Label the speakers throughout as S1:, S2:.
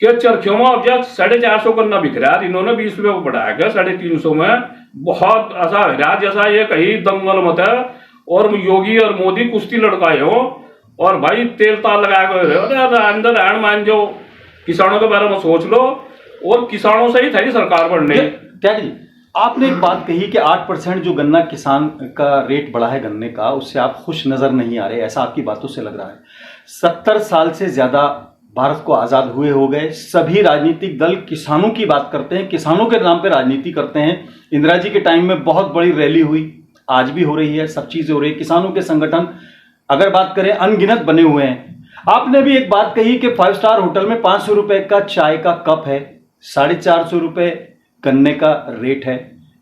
S1: कि चरखियों में अब जब 450 गन्ना बिक रहा है, इन्होंने 20 रुपये को बढ़ाया गया 350 में। बहुत ऐसा रहा जैसा ये कहीं दंगल मत है और योगी और मोदी कुश्ती लड़काए हो और भाई तेल ताल लगाए गए। अरे अंदर रहन मान जो किसानों के बारे में सोच लो, और किसानों से ही थी सरकार बनने।
S2: त्यागी जी, आपने एक बात कही कि 8% जो गन्ना किसान का रेट बढ़ा है गन्ने का, उससे आप खुश नजर नहीं आ रहे, ऐसा आपकी बातों से लग रहा है। 70 साल से ज्यादा भारत को आजाद हुए हो गए, सभी राजनीतिक दल किसानों की बात करते हैं, किसानों के नाम पे राजनीति करते हैं। इंदिरा जी के टाइम में बहुत बड़ी रैली हुई, आज भी हो रही है, सब चीजें हो रही है। किसानों के संगठन अगर बात करें अनगिनत बने हुए हैं। आपने भी एक बात कही कि 5 स्टार होटल में 500 रुपए का चाय का कप है, 450 रुपए गन्ने का रेट है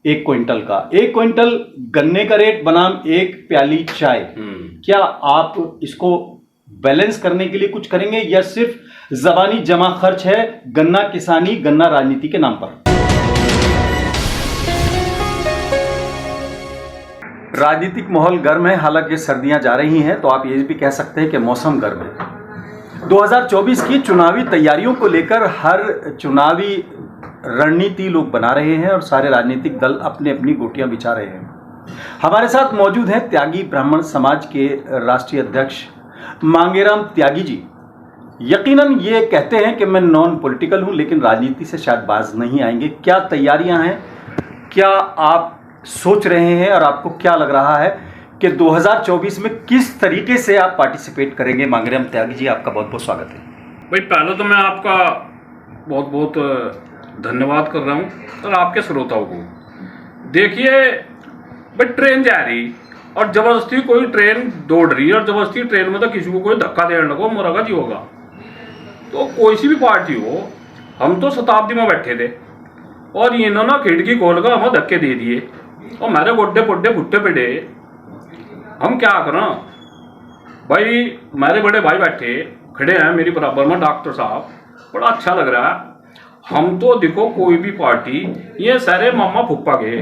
S2: 1 क्विंटल का। 1 क्विंटल गन्ने का रेट बनाम 1 प्याली चाय। क्या आप इसको बैलेंस करने के लिए कुछ करेंगे या सिर्फ जबानी जमा खर्च है गन्ना किसानी गन्ना राजनीति के नाम पर? राजनीतिक माहौल गर्म है, हालांकि सर्दियां जा रही हैं तो आप ये भी कह सकते हैं कि मौसम गर्म है। 2024 की चुनावी तैयारियों को लेकर हर चुनावी रणनीति लोग बना रहे हैं और सारे राजनीतिक दल अपने अपनी गोटियां बिछा रहे हैं। हमारे साथ मौजूद हैं त्यागी ब्राह्मण समाज के राष्ट्रीय अध्यक्ष मांगेराम त्यागी जी। यकीनन ये कहते हैं कि मैं नॉन पॉलिटिकल हूं, लेकिन राजनीति से शायद बाज नहीं आएंगे। क्या तैयारियां हैं, क्या आप सोच रहे हैं और आपको क्या लग रहा है कि 2024 में किस तरीके से आप पार्टिसिपेट करेंगे? मांगेराम त्यागी जी, आपका बहुत बहुत स्वागत है।
S1: भाई पहले तो मैं आपका बहुत बहुत धन्यवाद कर रहा हूँ और आपके श्रोताओं को। देखिए भाई, ट्रेन जा रही और जबरदस्ती कोई ट्रेन दौड़ रही है और जबरदस्ती ट्रेन में तो किसी को कोई धक्का देने लगो मरेगा जी होगा। तो कोई सी भी पार्टी हो, हम तो शताब्दी में बैठे थे और इन्होंने खिड़की खोल कर हमें धक्के दे दिए और मेरे गोड्डे पोड्डे भुट्टे पड़े। हम क्या करें भाई? मेरे बड़े भाई बैठे खड़े हैं मेरी बराबर में, डॉक्टर साहब, बड़ा अच्छा लग रहा है। हम तो देखो कोई भी पार्टी, ये सारे मामा फुप्पा के,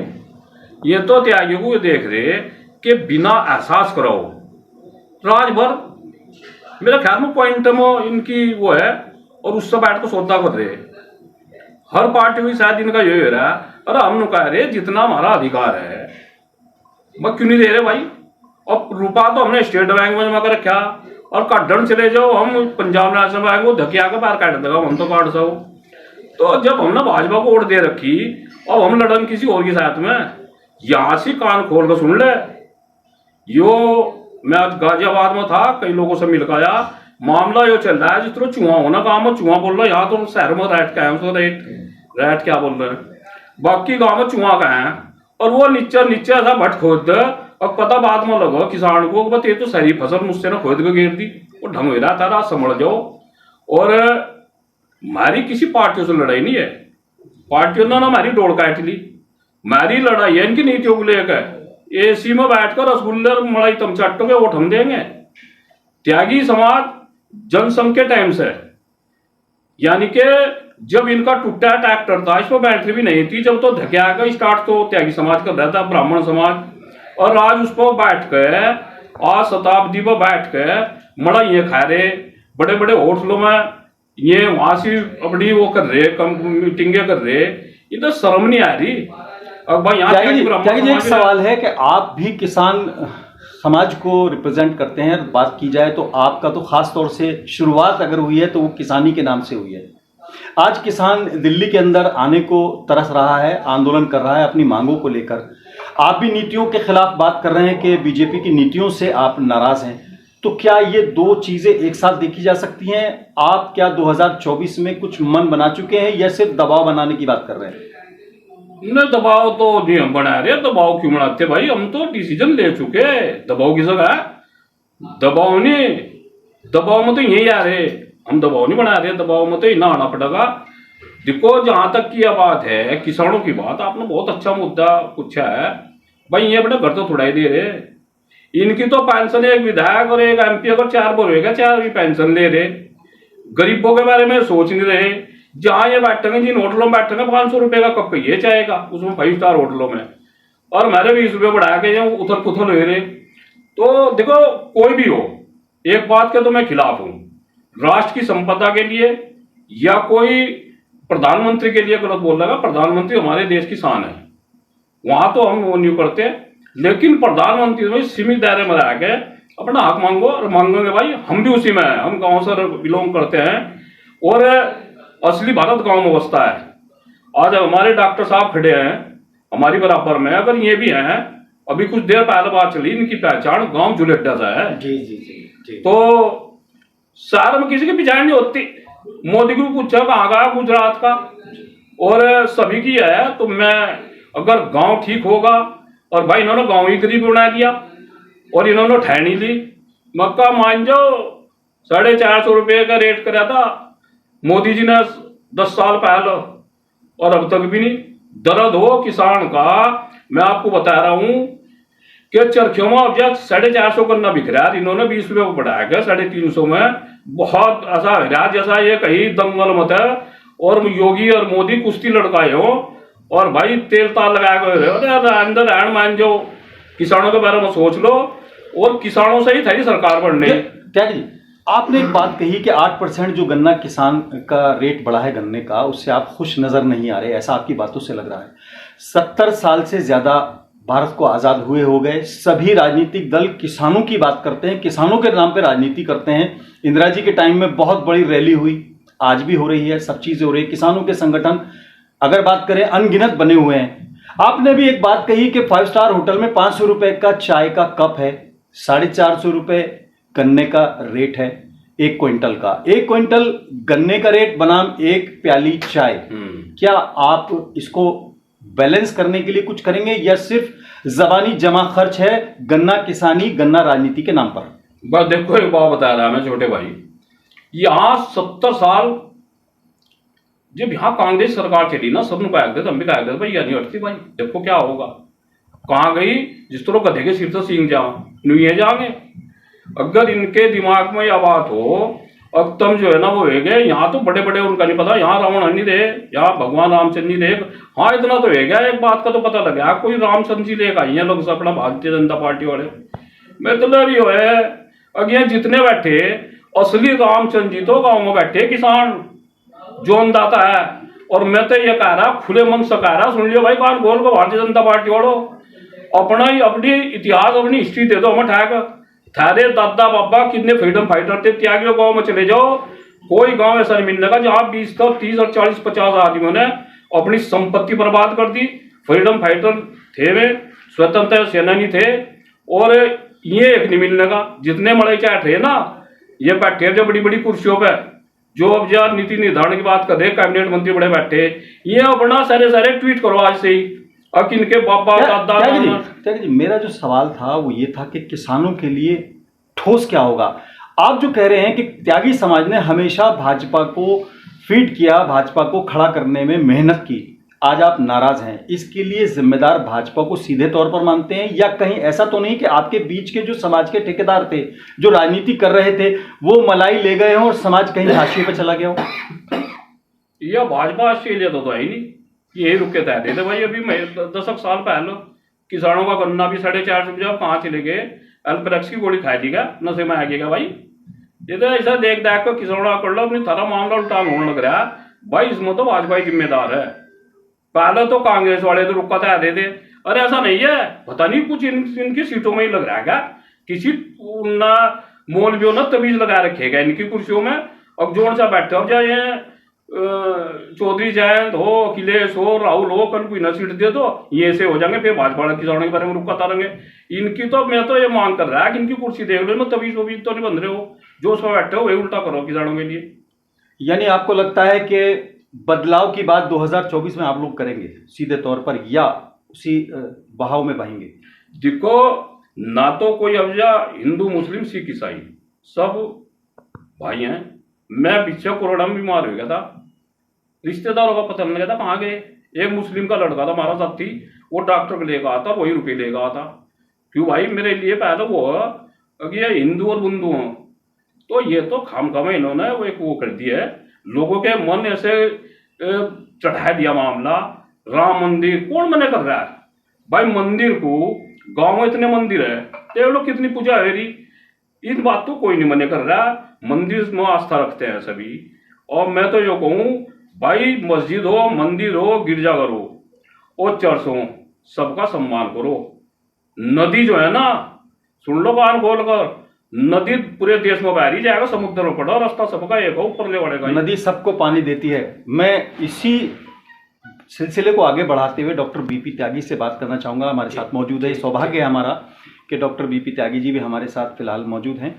S1: ये तो त्यागी को देख रहे कि बिना एहसास कराओ राज भर मेरे ख्याल में पॉइंट में इनकी वो है और उससे बैठ कर सौदा कर रहे। हर पार्टी में शायद इनका यही हो रहा है। अरे हम कह रहे जितना हमारा अधिकार है मैं क्यों नहीं दे रहे भाई? और रुपया तो हमने स्टेट बैंक में जमा कर रखा और काटन चले जाओ, हम पंजाब नेशनल बैंक को धकिया के बाहर काट देगा, हम तो काट सको। तो जब हमने भाजपा को वोट दे रखी अब हम लड़न किसी और के साथ में, यहाँ से कान खोल कर सुन ले। यो मैं आज गाजियाबाद में था, कई लोगों से मिल गया, मामला यो चल रहा है जिस तरह चूहा होना काम में चूहा बोल रहा है। यहाँ तो शहर में रैट का है, रैट क्या बोल रहे हैं, बाकी गाँव में चूहा का है। और वो नीचे नीचे ऐसा भट खोद और पता बाद में लगो किसान को बस ये तो सारी फसल मुझसे ना खोद के गिर दी। वो ढंग हो रहा था, रात समझ जाओ। और हमारी किसी पार्टियों से लड़ाई नहीं है, पार्टियों ने ना हमारी डोड़ काट ली। हमारी लड़ाई है इनकी नीतियों को लेकर। एसी में बैठकर रसगुल्ले मलाई तमचाटों के वोट हम देंगे। त्यागी समाज जनसंघ के टाइम से, यानी कि जब इनका टूटा ट्रैक्टर था, इसमें बैटरी भी नहीं थी, जब तो धकिया का स्टार्ट तो त्यागी समाज कर रहा था, ब्राह्मण समाज। और आज उस पर बैठ के, आज शताब्दी पर बैठ के मड़ा ये खा रहे, बड़े बड़े होटलों में ये वहां से अपनी वो कर रहे, मीटिंगे कर रहे। ये तो शर्म नहीं आ रही। अब भाई यहाँ
S2: एक सवाल है कि आप भी किसान समाज को रिप्रेजेंट करते हैं। बात की जाए तो आपका तो खास तौर से शुरुआत अगर हुई है तो वो किसानी के नाम से हुई है। आज किसान दिल्ली के अंदर आने को तरस रहा है, आंदोलन कर रहा है अपनी मांगों को लेकर। आप भी नीतियों के खिलाफ बात कर रहे हैं कि बीजेपी की नीतियों से आप नाराज हैं। तो क्या ये दो चीजें एक साथ देखी जा सकती हैं? आप क्या 2024 में कुछ मन बना चुके हैं या सिर्फ दबाव बनाने की बात कर रहे हैं?
S1: न दबाव तो नहीं हम बना रहे, दबाव क्यों बनाते भाई? हम तो डिसीजन ले चुके। दबाव की जगह दबाव नहीं, दबाव में तो यही आ रहे, हम दबाव नहीं बना रहे, दबाव में तो ही ना आना पड़ेगा। देखो जहां तक की यह बात है किसानों की बात, आपने बहुत अच्छा मुद्दा पूछा है भाई। ये अपने घर तो थोड़ा ही दे रहे, इनकी तो पेंशन एक विधायक और एक एमपी अगर 4 बार होगा 4 भी पेंशन ले रहे। गरीबों के बारे में सोच नहीं रहे। जहां ये बैठेंगे जिन होटलों में बैठेंगे 500 रुपए का कप ये चाहेगा, उसमें 5 स्टार होटलों में, और मेरे 20 रुपये बढ़ा के जो उथल पुथल हो रहे। तो देखो कोई भी हो, एक बात के तो मैं खिलाफ हूं, राष्ट्र की संपदा के लिए या कोई प्रधानमंत्री के लिए गलत बोल रहा है। प्रधानमंत्री हमारे देश की शान है, वहां तो हम वो नहीं करते, लेकिन प्रधानमंत्री में सीमित दायरे में रह के अपना हक मांगो और मांगोगे भाई, हम भी उसी में हैं, हम गांव से बिलोंग करते हैं और असली भारत गांव में बसता है। आज हमारे डॉक्टर साहब खड़े हैं हमारी बराबर में, अगर ये भी हैं, अभी कुछ देर पहले बात चली, इनकी पहचान गांव जुलेटा से है।
S2: जी जी जी।
S1: तो शहर में किसी की पहचान नहीं होती। मोदी को पूछा कहाँ गया गुजरात का, और सभी की है। तो मैं अगर गांव ठीक होगा, और भाई इन्होंने गांव ही गरीब बना दिया और इन्होंने ठहनी ली। मक्का मान जाओ 450 रुपये का रेट कराया था मोदी जी ने 10 साल पहले, और अब तक भी नहीं। दर्द हो किसान का, मैं आपको बता रहा हूं कि चरखियों में अब जब 450 गन्ना बिक रहा है, इन्होंने 20 रुपये को बढ़ाया गया 350 में। बहुत ऐसा है जैसा ये कहीं दंगल मत है और योगी और मोदी कुश्ती लड़काए हो, और भाई तेल ताल लगाए गए। अरे अंदर हैंड मान जो किसानों के बारे में सोच लो, और किसानों से ही थी सरकार बनने।
S2: त्यागी जी, आपने एक बात कही कि 8% जो गन्ना किसान का रेट बढ़ा है गन्ने का, उससे आप खुश नजर नहीं आ रहे, ऐसा आपकी बातों से लग रहा है। 70 साल से ज्यादा भारत को आजाद हुए हो गए, सभी राजनीतिक दल किसानों की बात करते हैं, किसानों के नाम पे राजनीति करते हैं। इंदिरा जी के टाइम में बहुत बड़ी रैली हुई, आज भी हो रही है, सब चीजें हो रही है। किसानों के संगठन अगर बात करें अनगिनत बने हुए हैं। आपने भी एक बात कही कि 5 स्टार होटल में 500 रुपए का चाय का कप है, 450 रुपए गन्ने का रेट है 1 क्विंटल का। 1 क्विंटल गन्ने का रेट बनाम 1 प्याली चाय। क्या आप इसको बैलेंस करने के लिए कुछ करेंगे, या सिर्फ जबानी जमा खर्च है गन्ना किसानी गन्ना राजनीति के नाम पर?
S1: बस देखो एक बात बता रहा मैं छोटे भाई, यहाँ 70 साल जब यहाँ कांग्रेस सरकार चली ना, सबने कहा थे, हम भी कहा थे भाई या नहीं हटती भाई, देखो क्या होगा। कहाँ गई? जिस तरह गधे के सिर से सींग जाओ नहीं है जाएंगे। अगर इनके दिमाग में यह बात हो, अब तुम जो है ना वो है गए, यहाँ तो बड़े बड़े उनका नहीं पता, यहाँ रावण नहीं रहे, यहाँ भगवान रामचंद्र नहीं रहे। हाँ इतना तो है गया, एक बात का तो पता लग गया, कोई रामचंद्र जी लेकर आई है लोग अपना भारतीय जनता पार्टी वाले। मतलब ये है अगे जितने बैठे असली रामचंद्र जी तो गाँव में बैठे किसान जो अन्नदाता है। और मैं तो ये कह रहा खुले मन से कह रहा, सुन लियो भाई कान खोल को भारतीय जनता पार्टी वालों, अपना ही अपनी इतिहास अपनी हिस्ट्री दे दो हमें ठहक। थारे दादा बाबा कितने फ्रीडम फाइटर थे, त्यागियों गांव में चले जाओ, कोई गांव ऐसा नहीं मिलने का जहां 20 तो 30 और 40 50 आदमियों ने अपनी संपत्ति बर्बाद कर दी। फ्रीडम फाइटर थे वे, स्वतंत्रता सेनानी थे, और ये एक नहीं मिलने का। जितने मड़े चाट है ना, ये बैठे जो बड़ी बड़ी कुर्सियों पे, जो अब यार नीति निर्धारण की बात कर रहे, कैबिनेट मंत्री बड़े बैठे, ये अपना सारे सारे ट्वीट करो आज से ही। अब इनके बाबा दादा।
S2: त्यागी जी, मेरा जो सवाल था वो ये था कि किसानों के लिए ठोस क्या होगा। आप जो कह रहे हैं कि त्यागी समाज ने हमेशा भाजपा को फीड किया, भाजपा को खड़ा करने में मेहनत की, आज आप नाराज हैं, इसके लिए जिम्मेदार भाजपा को सीधे तौर पर मानते हैं, या कहीं ऐसा तो नहीं कि आपके बीच के जो समाज के ठेकेदार थे जो राजनीति कर रहे थे वो मलाई ले गए हों और समाज कहीं हाशिए पे चला गया हो?
S1: यह भाजपा ऑस्ट्रेलिया तो है ही नहीं, यही रुक के तय थे भाई। अभी 10 साल पहले किसानों का गन्ना भी 450 जब कहाँ चले गए, एल्परेक्स की गोली खा देगा, नशे में आ गएगा भाई। ये तो ऐसा देख देख कर किसानों कर लो, अपनी थारा मामला उल्टा होने लग रहा है भाई। इसमें तो भाजपा ही जिम्मेदार है। पहले तो कांग्रेस वाले तो रुका था दे दे, अरे ऐसा नहीं है, पता नहीं कुछ इनकी सीटों में ही लग रहा है, किसी ना मौलवियों ने तवीज लगा रखेगा इनकी कुर्सियों में। अब जोड़ सा बैठे हो जाए चौधरी जयंत हो, अखिलेश हो, राहुल हो, कल कोई ना सीट दे दो, ये ऐसे हो जाएंगे, फिर भाजपा किसानों के बारे में रुका तारेंगे। इनकी तो मैं तो ये मांग कर रहा है कि इनकी कुर्सी देख लो, तवीज ववीज तो नहीं बन रहे हो, जो उसमें बैठे हो वही उल्टा करो किसानों के लिए।
S2: यानी आपको लगता है कि बदलाव की बात 2024 में आप लोग करेंगे सीधे तौर पर, या उसी बहाव में बहेंगे?
S1: देखो ना तो कोई अब जा हिंदू मुस्लिम सिख ईसाई सब भाई हैं। मैं पीछे कोरोना में बीमार हो गया था, रिश्तेदारों का पता नहीं लगा था कहाँ गए। एक मुस्लिम का लड़का था हमारा साथी, वो डॉक्टर को लेकर आता, वही रुपये लेकर आता। क्यों भाई मेरे लिए पहले वो अगर ये हिंदू और बुंदू हों, तो ये तो खामखा में इन्होंने वो एक वो कर दिया है, लोगों के मन ऐसे चढ़ा दिया मामला। राम मंदिर कौन मना कर रहा है भाई? मंदिर को गांव में इतने मंदिर है, तो लोग कितनी पूजा है रही, इस बात को कोई नहीं मना कर रहा। मंदिर में आस्था रखते हैं सभी, और मैं तो यो कहूँ भाई, मस्जिद हो, मंदिर हो, गिरजाघर हो और चर्च हो, सबका सम्मान करो। नदी जो है ना, सुन लो कान खोल कर, नदी पूरे देश में बह ही जाएगा, समुद्र में पड़ा रास्ता सबका एक हो, ऊपर ले बढ़ेगा।
S2: नदी सबको पानी देती है। मैं इसी सिलसिले को आगे बढ़ाते हुए डॉक्टर बीपी त्यागी से बात करना चाहूँगा। हमारे साथ मौजूद है, सौभाग्य है हमारा कि डॉक्टर बीपी त्यागी जी भी हमारे साथ फिलहाल मौजूद हैं।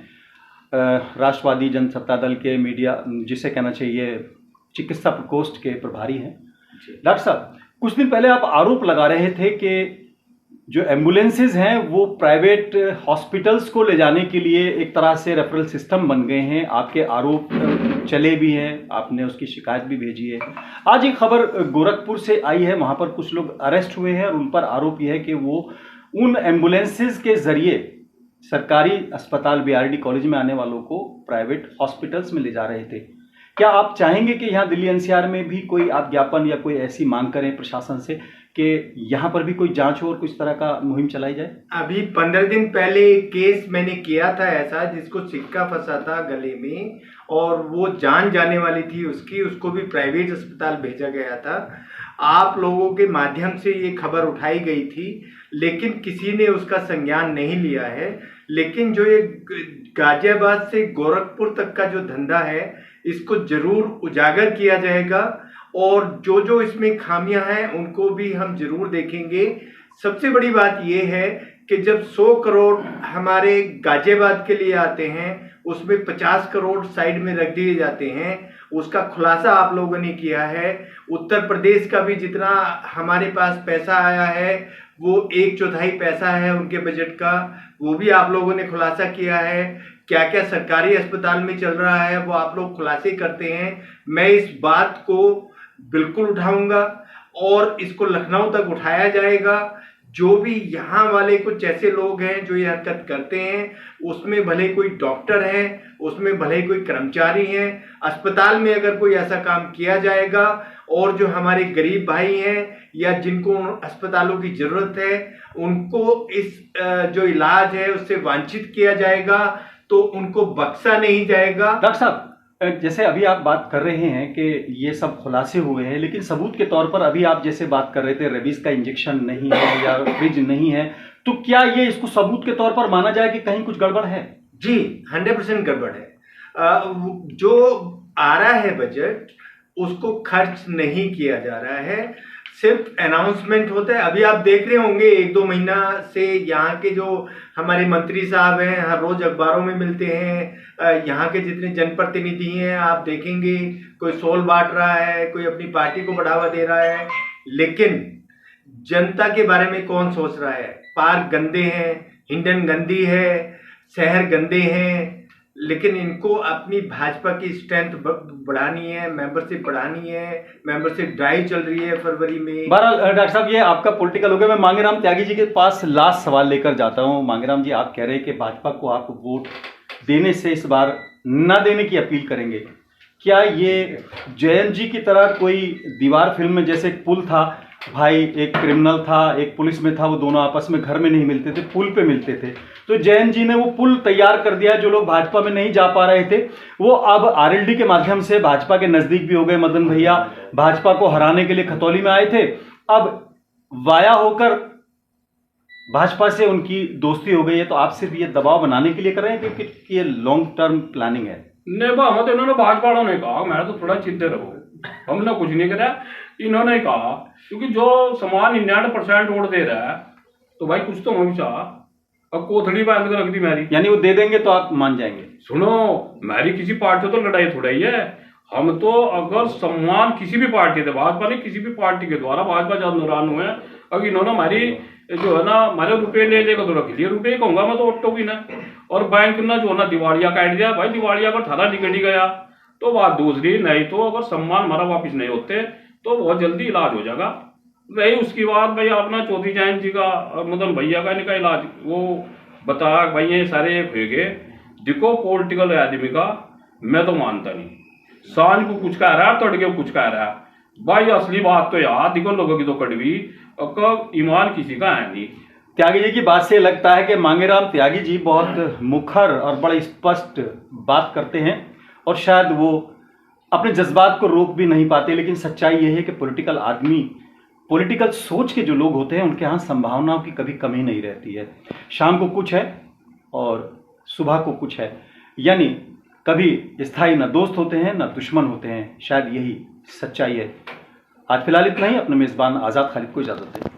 S2: राष्ट्रवादी जनसत्ता दल के मीडिया, जिसे कहना चाहिए चिकित्सा प्रकोष्ठ के प्रभारी हैं। डॉक्टर साहब, कुछ दिन पहले आप आरोप लगा रहे थे कि जो एम्बुलेंसेज हैं वो प्राइवेट हॉस्पिटल्स को ले जाने के लिए एक तरह से रेफरल सिस्टम बन गए हैं। आपके आरोप चले भी हैं, आपने उसकी शिकायत भी भेजी है। आज एक खबर गोरखपुर से आई है, वहाँ पर कुछ लोग अरेस्ट हुए हैं और उन पर आरोप यह है कि वो उन एम्बुलेंसेज के जरिए सरकारी अस्पताल बीआरडी कॉलेज में आने वालों को प्राइवेट हॉस्पिटल्स में ले जा रहे थे। क्या आप चाहेंगे कि यहाँ दिल्ली एनसीआर में भी कोई आप ज्ञापन या कोई ऐसी मांग करें प्रशासन से कि यहाँ पर भी कोई जांच हो और कुछ तरह का मुहिम चलाई जाए?
S3: अभी 15 दिन पहले एक केस मैंने किया था ऐसा, जिसको सिक्का फंसा था गले में और वो जान जाने वाली थी उसकी, उसको भी प्राइवेट अस्पताल भेजा गया था। आप लोगों के माध्यम से ये खबर उठाई गई थी, लेकिन किसी ने उसका संज्ञान नहीं लिया है। लेकिन जो ये गाजियाबाद से गोरखपुर तक का जो धंधा है, इसको जरूर उजागर किया जाएगा और जो जो इसमें खामियां हैं उनको भी हम जरूर देखेंगे। सबसे बड़ी बात यह है कि जब 100 करोड़ हमारे गाजियाबाद के लिए आते हैं, उसमें 50 करोड़ साइड में रख दिए जाते हैं। उसका खुलासा आप लोगों ने किया है। उत्तर प्रदेश का भी जितना हमारे पास पैसा आया है वो 1/4 पैसा है उनके बजट का, वो भी आप लोगों ने खुलासा किया है। क्या क्या सरकारी अस्पताल में चल रहा है वो आप लोग खुलासे करते हैं। मैं इस बात को बिल्कुल उठाऊंगा और इसको लखनऊ तक उठाया जाएगा। जो भी यहाँ वाले कुछ ऐसे लोग हैं जो ये हरकत करते हैं, उसमें भले कोई डॉक्टर है, उसमें भले कोई कर्मचारी हैं, अस्पताल में अगर कोई ऐसा काम किया जाएगा और जो हमारे गरीब भाई हैं या जिनको अस्पतालों की जरूरत है, उनको इस जो इलाज है उससे वंचित किया जाएगा, तो उनको बख्शा नहीं जाएगा।
S2: डॉक्टर साहब, जैसे अभी आप बात कर रहे हैं कि ये सब खुलासे हुए हैं, लेकिन सबूत के तौर पर अभी आप जैसे बात कर रहे थे रेबीज का इंजेक्शन नहीं है या फ्रिज नहीं है, तो क्या ये इसको सबूत के तौर पर माना जाए कि कहीं कुछ गड़बड़ है?
S3: जी 100% गड़बड़ है। जो आ रहा है बजट, उसको खर्च नहीं किया जा रहा है, सिर्फ अनाउंसमेंट होता है। अभी आप देख रहे होंगे 1-2 महीना से यहाँ के जो हमारे मंत्री साहब हैं हर रोज अखबारों में मिलते हैं। यहाँ के जितने जनप्रतिनिधि हैं आप देखेंगे, कोई सोल बांट रहा है, कोई अपनी पार्टी को बढ़ावा दे रहा है, लेकिन जनता के बारे में कौन सोच रहा है? पार्क गंदे हैं, हिंडन गंदी है, शहर गंदे हैं, लेकिन इनको अपनी भाजपा की स्ट्रेंथ बढ़ानी है, मेंबरशिप बढ़ानी है। मेंबरशिप ड्राइव चल रही है फरवरी में।
S2: बहरहाल डॉक्टर साहब, ये आपका पॉलिटिकल हो गया। मैं मांगेराम त्यागी जी के पास लास्ट सवाल लेकर जाता हूँ। मांगेराम जी, आप कह रहे हैं कि भाजपा को आप वोट देने से इस बार ना देने की अपील करेंगे। क्या ये जयंत जी की तरह कोई दीवार फिल्म में जैसे एक पुल था, भाई एक क्रिमिनल था एक पुलिस में था, वो दोनों आपस में घर में नहीं मिलते थे, पुल पे मिलते थे, तो जयंत जी ने वो पुल तैयार कर दिया। जो लोग भाजपा में नहीं जा पा रहे थे वो अब आरएलडी के माध्यम से भाजपा के नजदीक भी हो गए। मदन भैया भाजपा को हराने के लिए खतौली में आए थे, अब वाया होकर भाजपा से उनकी दोस्ती हो गई है। तो आप सिर्फ ये दबाव बनाने के लिए कर रहे हैं कि ये लॉन्ग टर्म प्लानिंग है?
S1: नहीं बा, हमें तो इन्होंने भाजपा वालों ने कहा, मैं तो थोड़ा चिंतित रहो, हमने कुछ नहीं करा। इन्होंने कहा क्योंकि जो समान 99% वोट दे रहा है, तो भाई कुछ तो हम चाह, अब कोथड़ी बांध कर रख दी मेरी।
S2: यानी वो दे देंगे तो आप मान जाएंगे?
S1: सुनो, मेरी किसी पार्टी तो लड़ाई थोड़ा ही है। हम तो अगर सम्मान किसी भी पार्टी से, भाजपा ने किसी भी पार्टी के द्वारा भाजपा जब नाराज हुए हैं, अगर इन्होंने हमारी जो है ना हमारे रुपये ले लेगा तो रख लिए, रुपये कहूंगा मैं तो ऑटो भी ना। और बैंक ने जो है ना दिवालिया काट दिया, भाई दिवालिया पर थाना निकल गया तो बात दूसरी। नहीं तो अगर सम्मान हमारा वापिस नहीं होते तो बहुत जल्दी इलाज हो जाएगा। वही उसकी बात भाई अपना चौधरी जयंत जी का और मदन भैया का इनका इलाज वो बता भाई ये सारे फेंके। देखो पॉलिटिकल आदमी का मैं तो मानता नहीं, सांझ को कुछ कह रहा है, तड़के को कुछ कह रहा है। भाई असली बात तो यार देखो, लोगों की तो कड़वी, ईमान किसी का है नहीं।
S2: त्यागी जी की बात से लगता है कि मांगेराम त्यागी जी बहुत मुखर और बड़े स्पष्ट बात करते हैं और शायद वो अपने जज्बात को रोक भी नहीं पाते, लेकिन सच्चाई यह है कि पॉलिटिकल सोच के जो लोग होते हैं उनके यहाँ संभावनाओं की कभी कमी नहीं रहती है। शाम को कुछ है और सुबह को कुछ है, यानी कभी स्थायी ना दोस्त होते हैं ना दुश्मन होते हैं। शायद यही सच्चाई है। आज फिलहाल इतना ही। अपने मेज़बान आज़ाद खालिद को इजाज़त दें।